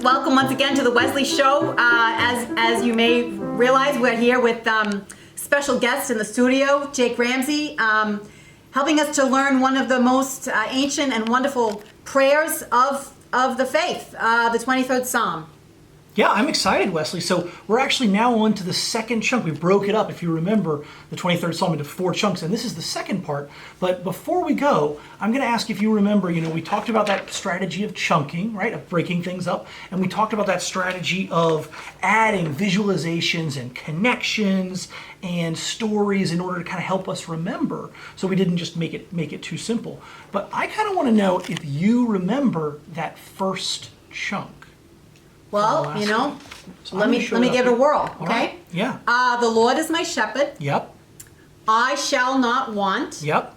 Welcome once again to the Wesley Show. As you may realize, we're here with special guests in the studio, Jake Ramsey, helping us to learn one of the most ancient and wonderful prayers of the faith, the 23rd Psalm. Yeah, I'm excited, Wesley. So we're actually now on to the second chunk. We broke it up, if you remember, the 23rd Psalm into 4 chunks, and this is the second part. But before we go, I'm going to ask if you remember, we talked about that strategy of chunking, right, of breaking things up, and we talked about that strategy of adding visualizations and connections and stories in order to kind of help us remember, so we didn't just make it too simple. But I kind of want to know if you remember that first chunk. Well, So let me give it a whirl, okay? Right. Yeah. The Lord is my shepherd. Yep. I shall not want. Yep.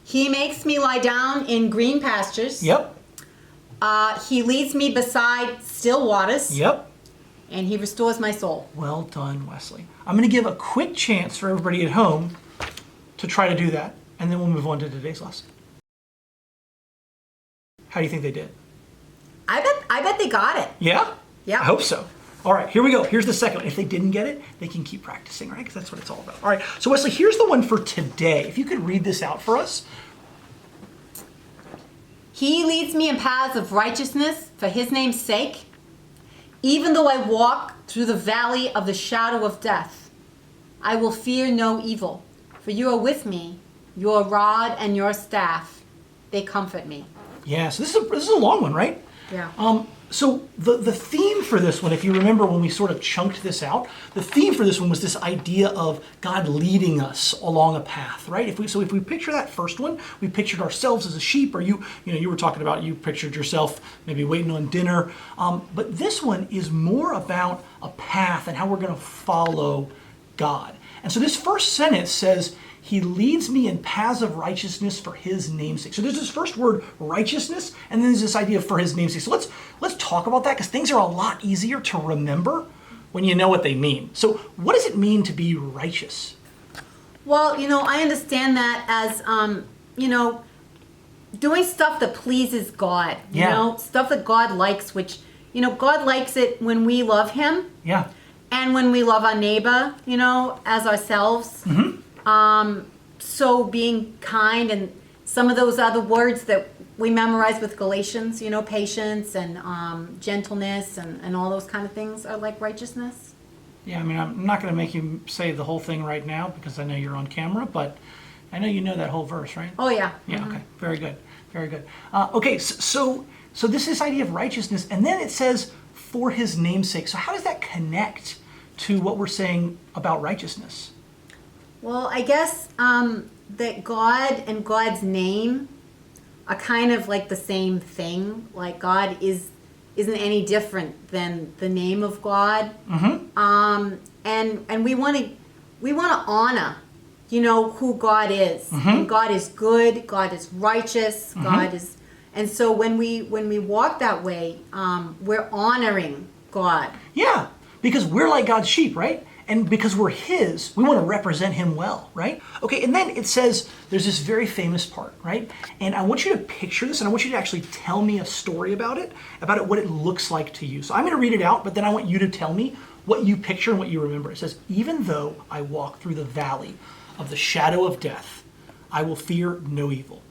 He makes me lie down in green pastures. Yep. He leads me beside still waters. Yep. And he restores my soul. Well done, Wesley. I'm going to give a quick chance for everybody at home to try to do that, and then we'll move on to today's lesson. How do you think they did? I bet they got it. Yeah? Yeah. I hope so. All right, here we go. Here's the second one. If they didn't get it, they can keep practicing, right? Because that's what it's all about. All right, so Wesley, here's the one for today. If you could read this out for us. He leads me in paths of righteousness for his name's sake. Even though I walk through the valley of the shadow of death, I will fear no evil, for you are with me. Your rod and your staff, they comfort me. Yeah, so this is a long one, right? Yeah. So the theme for this one, if you remember when we sort of chunked this out, the theme for this one was this idea of God leading us along a path, right? If we picture that first one, we pictured ourselves as a sheep, or you were talking about, you pictured yourself maybe waiting on dinner. But this one is more about a path and how we're going to follow God. And so this first sentence says, he leads me in paths of righteousness for his namesake. So there's this first word, righteousness, and then there's this idea of for his namesake. So let's talk about that, because things are a lot easier to remember when you know what they mean. So what does it mean to be righteous? Well, I understand that as, doing stuff that pleases God. Stuff that God likes, which, God likes it when we love him. Yeah. And when we love our neighbor, as ourselves. Mm-hmm. So being kind, and some of those other words that we memorize with Galatians, patience and gentleness and all those kind of things are like righteousness. Yeah, I mean, I'm not going to make you say the whole thing right now because I know you're on camera, but I know you know that whole verse, right? Oh, yeah. Yeah, okay. Very good. Very good. Okay, so this is idea of righteousness, and then it says, for his namesake. So how does that connect to what we're saying about righteousness? Well, I guess that God and God's name are kind of like the same thing. Like God isn't any different than the name of God. Mm-hmm. And we want to honor, who God is. Mm-hmm. And God is good. God is righteous. Mm-hmm. God is, and so when we walk that way, we're honoring God. Yeah, because we're like God's sheep, right? And because we're his, we want to represent him well, right? Okay, and then it says, there's this very famous part, right? And I want you to picture this, and I want you to actually tell me a story about it, what it looks like to you. So I'm going to read it out, but then I want you to tell me what you picture and what you remember. It says, even though I walk through the valley of the shadow of death, I will fear no evil.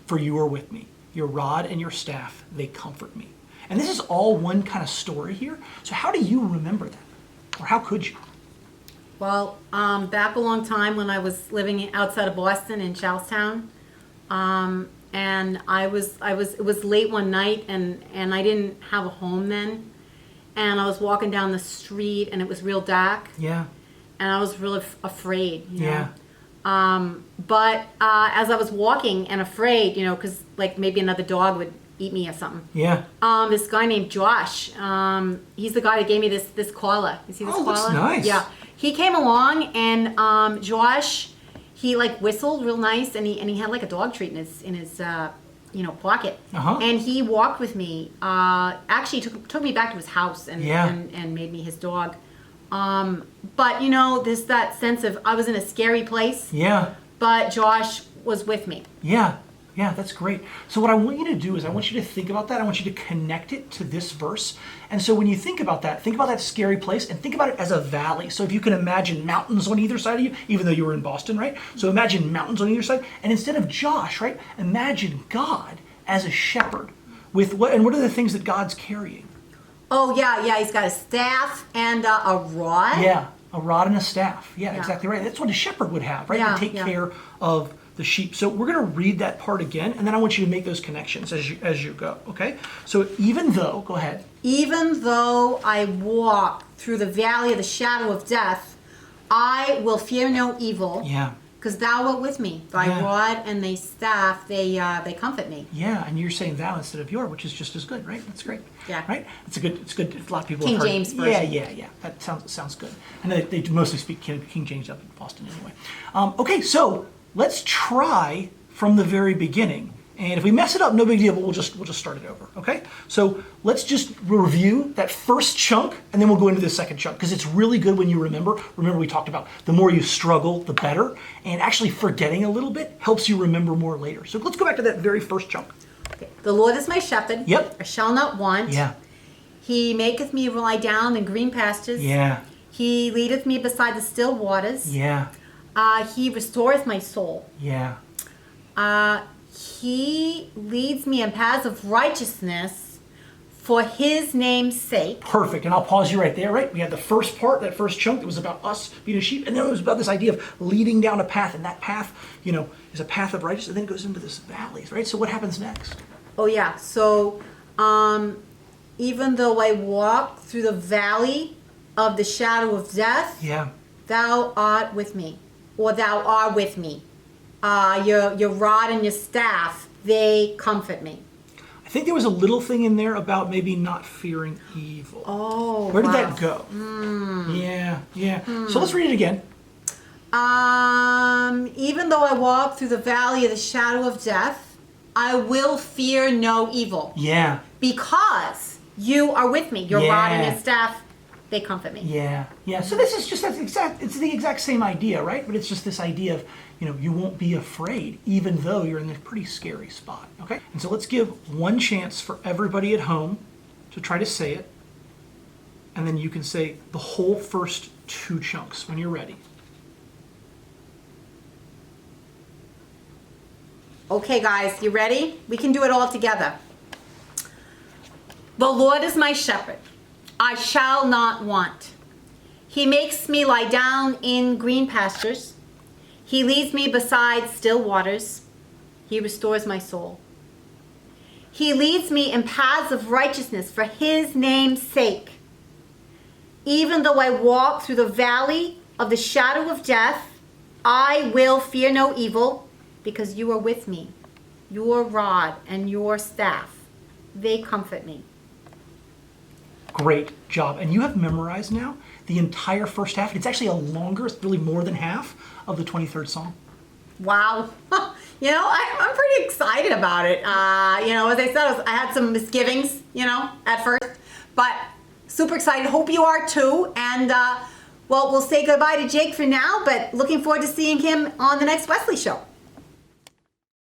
For you are with me. Your rod and your staff, they comfort me. And this is all one kind of story here. So how do you remember that? Or how could you? Well, back a long time when I was living outside of Boston in Charlestown, and it was late one night, and I didn't have a home then, and I was walking down the street, and it was real dark. Yeah. And I was really afraid. Yeah. But as I was walking and afraid, because like maybe another dog would eat me or something. Yeah. This guy named Josh, he's the guy that gave me this collar. You see this collar? That's nice. Yeah. He came along, and Josh, he like whistled real nice, and he had like a dog treat in his pocket. Uh-huh. And he walked with me. Actually took me back to his house and made me his dog. But there's that sense of I was in a scary place. Yeah. But Josh was with me. Yeah. Yeah, that's great. So what I want you to do is I want you to think about that. I want you to connect it to this verse. And so when you think about that scary place and think about it as a valley. So if you can imagine mountains on either side of you, even though you were in Boston, right? So imagine mountains on either side. And instead of Josh, right, imagine God as a shepherd with what are the things that God's carrying? Oh, yeah, he's got a staff and a rod. Yeah, a rod and a staff. Yeah, exactly right. That's what a shepherd would have, right? Yeah, to take care of the sheep. So we're going to read that part again, and then I want you to make those connections as you go, okay? So even though, go ahead. Even though I walk through the valley of the shadow of death, I will fear no evil. Yeah. Because thou art with me. Thy rod and thy staff, they comfort me. Yeah, and you're saying thou instead of your, which is just as good, right? That's great. Yeah. Right? It's good. A lot of people King have heard. James version. Yeah. That sounds good. And they mostly speak King James up in Boston anyway. Okay, so let's try from the very beginning. And if we mess it up, no big deal, but we'll just start it over, okay? So let's just review that first chunk, and then we'll go into the second chunk, because it's really good when you remember. Remember we talked about the more you struggle, the better, and actually forgetting a little bit helps you remember more later. So let's go back to that very first chunk. Okay. The Lord is my shepherd. Yep. I shall not want. Yeah. He maketh me lie down in green pastures. Yeah. He leadeth me beside the still waters. Yeah. He restoreth my soul. Yeah. He leads me in paths of righteousness for his name's sake. Perfect. And I'll pause you right there, right? We had the first part, that first chunk that was about us being a sheep, and then it was about this idea of leading down a path, and that path, is a path of righteousness, and then it goes into this valleys, right? So what happens next? Oh yeah. So even though I walk through the valley of the shadow of death, Yeah. thou art with me, or thou art with me. Your rod and your staff, they comfort me. I think there was a little thing in there about maybe not fearing evil. Oh, Where did wow. that go? Yeah. So let's read it again. Even though I walk through the valley of the shadow of death, I will fear no evil. Yeah. Because you are with me. Your rod and your staff, they comfort me. Yeah. So this is just it's the exact same idea, right? But it's just this idea of, you won't be afraid even though you're in a pretty scary spot, okay? And so let's give one chance for everybody at home to try to say it. And then you can say the whole first two chunks when you're ready. Okay, guys, you ready? We can do it all together. The Lord is my shepherd. I shall not want. He makes me lie down in green pastures. He leads me beside still waters. He restores my soul. He leads me in paths of righteousness for his name's sake. Even though I walk through the valley of the shadow of death, I will fear no evil, because you are with me. Your rod and your staff, they comfort me. Great job. And you have memorized now the entire first half. It's actually it's really more than half of the 23rd Psalm. Wow. I'm pretty excited about it. As I said, I had some misgivings, at first. But super excited. Hope you are too. And, we'll say goodbye to Jake for now, but looking forward to seeing him on the next Wesley Show.